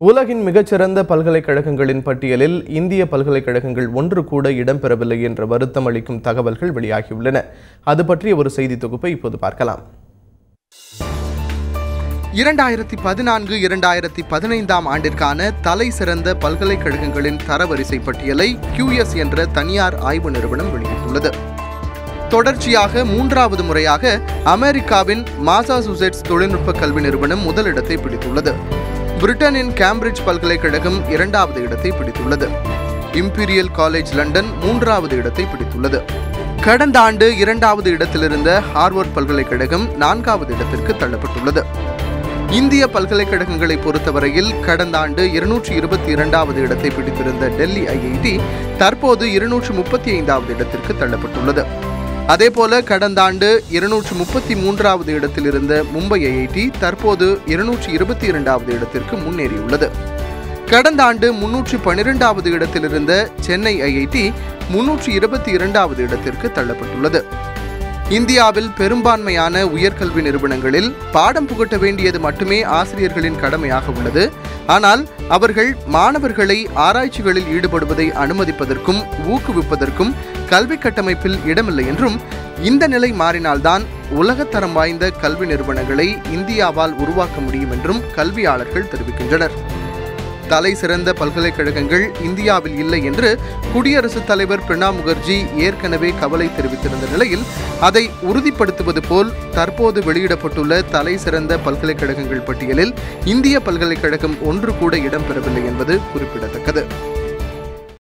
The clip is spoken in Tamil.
உலகின் மிகச்சிறந்த பல்கலைக்கழகங்களின் பட்டியலில் இந்திய பல்கலைக்கழகங்கள் ஒன்று கூட இடம்பெறவில்லை என்ற வருத்தம் அளிக்கும் தகவல்கள் வெளியாகியுள்ளன. அது பற்றிய ஒரு செய்தி தொகுப்பை இப்போது பார்க்கலாம். 2014-2015 ஆண்டிற்கான தலை சிறந்த பல்கலைக்கழகங்களின் தரவரிசை பட்டியலை QS என்ற தனியார் ஆய்வு நிறுவனம் வெளியிட்டுள்ளது. தொடர்ச்சியாக மூன்றாவது முறையாக அமெரிக்காவின் மாசாசூசெட்ஸ் தொழில்நுட்ப கல்வி நிறுவனம் முதலிடத்தை பிடித்துள்ளது. பிரிட்டனின் கேம்பிரிட்ஜ் பல்கலைக்கழகம் இரண்டாவது இடத்தை பிடித்துள்ளது. இம்பீரியல் காலேஜ் லண்டன் மூன்றாவது இடத்தை பிடித்துள்ளது. கடந்த ஆண்டு இரண்டாவது இடத்திலிருந்த ஹார்வர்ட் பல்கலைக்கழகம் நான்காவது இடத்திற்கு தள்ளப்பட்டுள்ளது. இந்திய பல்கலைக்கழகங்களை பொறுத்தவரையில் கடந்த ஆண்டு 222வது இடத்தை பிடித்திருந்த டெல்லி IIT தற்போது 235வது இடத்திற்கு தள்ளப்பட்டுள்ளது. அதேபோல கடந்த ஆண்டு 233வது இடத்தில் இருந்த மும்பை IIT தற்போது 222வது இடத்திற்கு முன்னேறியுள்ளது. கடந்த ஆண்டு 312வது இடத்தில் இருந்த சென்னை IIT 322வது இடத்திற்கு தள்ளப்பட்டுள்ளது. இந்தியாவில் பெரும்பான்மையான உயர்கல்வி நிறுவனங்களில் பாடம் புகட்ட வேண்டியது மட்டுமே ஆசிரியர்களின் கடமையாக உள்ளது. ஆனால் அவர்கள் மாணவர்களை ஆராய்ச்சிகளில் ஈடுபடுவதை அனுமதிப்பதற்கும் ஊக்குவிப்பதற்கும் கல்வி கட்டமைப்பில் இடமில்லை என்றும், இந்த நிலை மாறினால்தான் உலகத்தரம் வாய்ந்த கல்வி நிறுவனங்களை இந்தியாவால் உருவாக்க முடியும் என்றும் கல்வியாளர்கள் தெரிவிக்கின்றனர். தலை சிறந்த பல்கலைக்கழகங்கள் இந்தியாவில் இல்லை என்று குடியரசுத் தலைவர் பிரணாப் முகர்ஜி ஏற்கனவே கவலை தெரிவித்திருந்த நிலையில் அதை உறுதிப்படுத்துவது போல் தற்போது வெளியிடப்பட்டுள்ள தலை சிறந்த பல்கலைக்கழகங்கள் பட்டியலில் இந்திய பல்கலைக்கழகம் ஒன்று கூட இடம்பெறவில்லை என்பது குறிப்பிடத்தக்கது.